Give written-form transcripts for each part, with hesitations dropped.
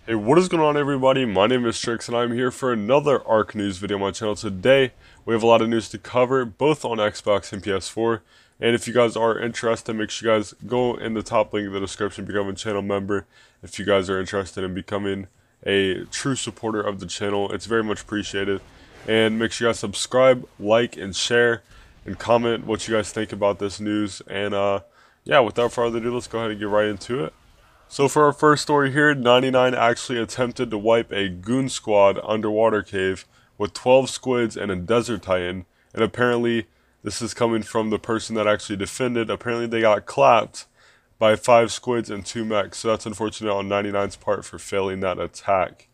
Hey, what is going on everybody? My name is Strix and I'm here for another ARC news video on my channel. Today, we have a lot of news to cover, both on Xbox and PS4. And if you guys are interested, make sure you guys go in the top link in the description, become a channel member. If you guys are interested in becoming a true supporter of the channel, it's very much appreciated. And make sure you guys subscribe, like, and share, and comment what you guys think about this news. And yeah, without further ado, let's go ahead and get right into it. So for our first story here, 99 actually attempted to wipe a goon squad underwater cave with 12 squids and a desert titan, and apparently this is coming from the person that actually defended. Apparently they got clapped by 5 squids and 2 mechs, so that's unfortunate on 99's part for failing that attack.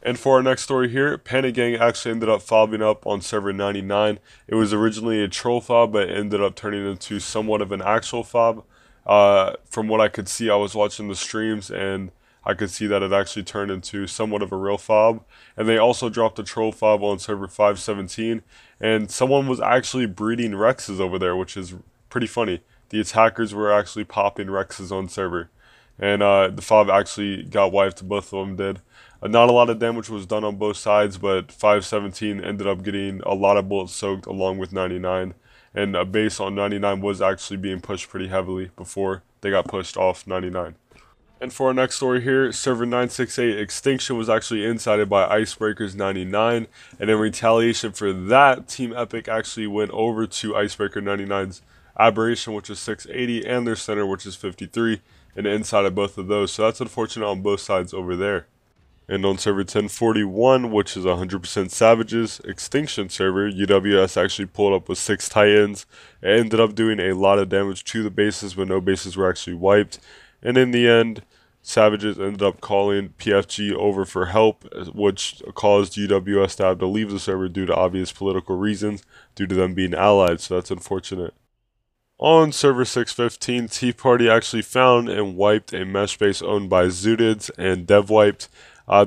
And for our next story here, Panic Gang actually ended up fobbing up on server 99. It was originally a troll fob, but it ended up turning into somewhat of an actual fob. From what I could see, I was watching the streams and I could see that it actually turned into somewhat of a real fob. And they also dropped a troll fob on server 517, and someone was actually breeding Rexes over there, which is pretty funny. The attackers were actually popping Rexes on server, and the fob actually got wiped. Both of them did. Not a lot of damage was done on both sides, but 517 ended up getting a lot of bullets soaked along with 99. And a base on 99 was actually being pushed pretty heavily before they got pushed off 99. And for our next story here, server 968 Extinction was actually insided by Icebreakers 99, and in retaliation for that, Team Epic actually went over to Icebreaker 99's Aberration, which is 680, and their center, which is 53, and insided both of those. So that's unfortunate on both sides over there. And on server 1041, which is 100% Savages Extinction server, UWS actually pulled up with 6 Titans. It ended up doing a lot of damage to the bases, but no bases were actually wiped. And in the end, Savages ended up calling PFG over for help, which caused UWS to have to leave the server due to obvious political reasons, due to them being allied, so that's unfortunate. On server 615, Tea Party actually found and wiped a mesh base owned by Zootids and DevWiped.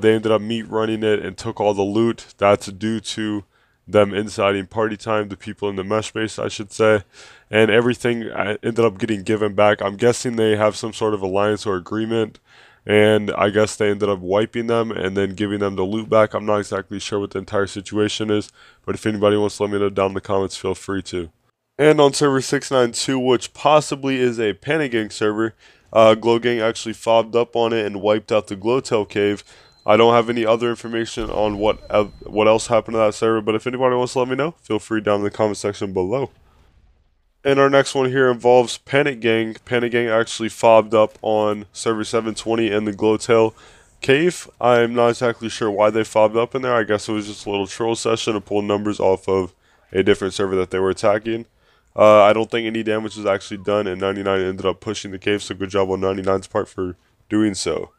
They ended up meat running it and took all the loot. That's due to them inciting party time, the people in the mesh base, I should say. And everything ended up getting given back. I'm guessing they have some sort of alliance or agreement, and I guess they ended up wiping them and then giving them the loot back. I'm not exactly sure what the entire situation is, but if anybody wants to let me know down in the comments, feel free to. And on server 692, which possibly is a Panic Gang server, Glow Gang actually fobbed up on it and wiped out the Glowtail cave. I don't have any other information on what else happened to that server, but if anybody wants to let me know, feel free down in the comment section below. And our next one here involves Panic Gang. Panic Gang actually fobbed up on server 720 in the Glowtail cave. I'm not exactly sure why they fobbed up in there. I guess it was just a little troll session to pull numbers off of a different server that they were attacking. I don't think any damage was actually done, and 99 ended up pushing the cave, so good job on 99's part for doing so.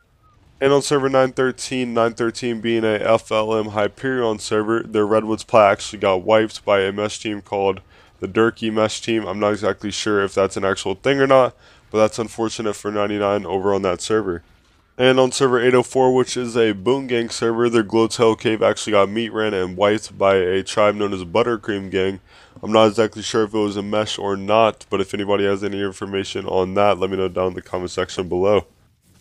And on server 913 being a FLM Hyperion server, their Redwoods plat actually got wiped by a mesh team called the Durkee Mesh Team. I'm not exactly sure if that's an actual thing or not, but that's unfortunate for 99 over on that server. And on server 804, which is a Boon Gang server, their Glowtail cave actually got meat ran and wiped by a tribe known as Buttercream Gang. I'm not exactly sure if it was a mesh or not, but if anybody has any information on that, let me know down in the comment section below.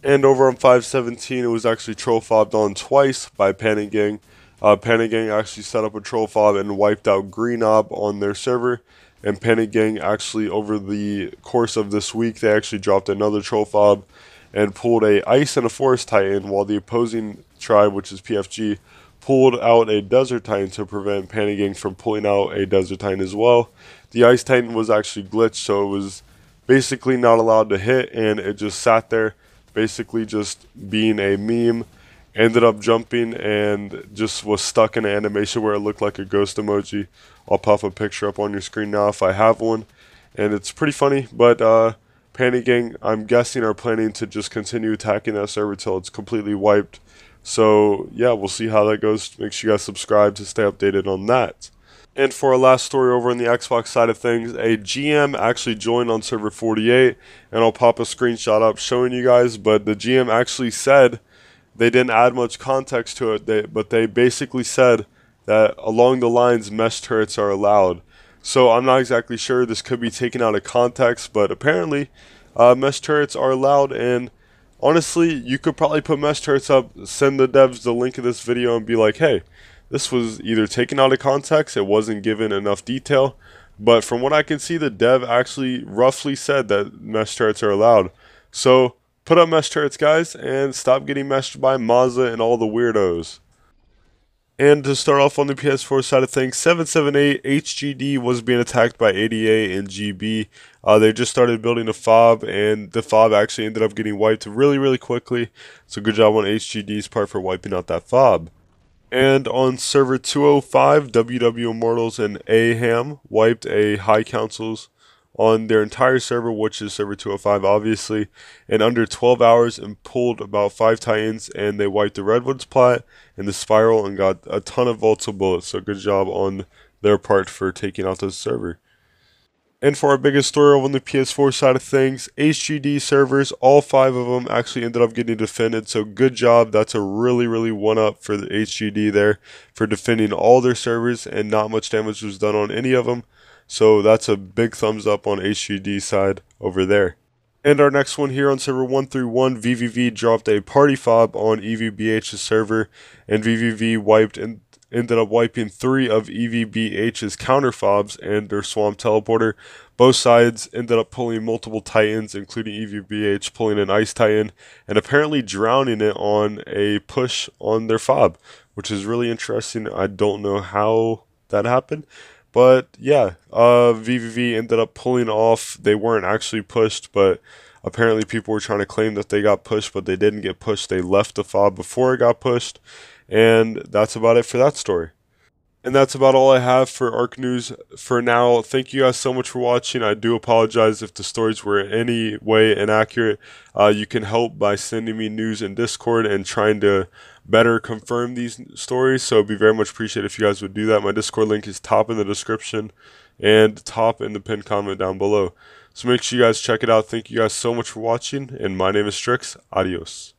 And over on 517, it was actually troll fobbed on twice by Panic Gang. Panic Gang actually set up a troll fob and wiped out Green Ob on their server. And Panic Gang actually, over the course of this week, they actually dropped another troll fob and pulled a Ice and a Forest Titan, while the opposing tribe, which is PFG, pulled out a Desert Titan to prevent Panic Gang from pulling out a Desert Titan as well. The Ice Titan was actually glitched, so it was basically not allowed to hit, and it just sat there, basically just being a meme. Ended up jumping and just was stuck in an animation where it looked like a ghost emoji. I'll pop a picture up on your screen now if I have one, and it's pretty funny. But Panic Gang, I'm guessing, are planning to just continue attacking that server till it's completely wiped. So yeah, we'll see how that goes. Make sure you guys subscribe to stay updated on that. And for our last story over on the Xbox side of things, a GM actually joined on server 48, and I'll pop a screenshot up showing you guys, but the GM actually said, they didn't add much context to it, but they basically said that along the lines, mesh turrets are allowed. So I'm not exactly sure, this could be taken out of context, but apparently mesh turrets are allowed, and honestly, you could probably put mesh turrets up, send the devs the link of this video and be like, hey, this was either taken out of context, it wasn't given enough detail, but from what I can see, the dev actually roughly said that mesh turrets are allowed. So put up mesh turrets, guys, and stop getting meshed by Mazza and all the weirdos. And to start off on the PS4 side of things, 778 HGD was being attacked by ADA and GB. They just started building a fob, and the fob actually ended up getting wiped really, really quickly. So good job on HGD's part for wiping out that fob. And on server 205, WW Immortals and AHAM wiped a High Councils on their entire server, which is server 205 obviously, in under 12 hours, and pulled about 5 tie-ins, and they wiped the Redwoods plat and the Spiral and got a ton of volatile bullets. So good job on their part for taking out this server. And for our biggest story on the PS4 side of things, HGD servers, all 5 of them actually ended up getting defended. So good job. That's a really, really one-up for the HGD there for defending all their servers, and not much damage was done on any of them. So that's a big thumbs up on HGD side over there. And our next one here on server 131, VVV dropped a party fob on EVBH's server, and VVV ended up wiping 3 of EVBH's counter fobs and their swamp teleporter. Both sides ended up pulling multiple titans, including EVBH pulling an ice titan and apparently drowning it on a push on their fob, which is really interesting. I don't know how that happened. But yeah, VVV ended up pulling off. They weren't actually pushed, but apparently people were trying to claim that they got pushed, but they didn't get pushed. They left the fob before it got pushed. And that's about it for that story. And that's about all I have for ARC News for now. Thank you guys so much for watching. I do apologize if the stories were in any way inaccurate. You can help by sending me news in Discord and trying to better confirm these stories. So it'd be very much appreciated if you guys would do that. My Discord link is top in the description and top in the pinned comment down below. So make sure you guys check it out. Thank you guys so much for watching. And my name is Strix. Adios.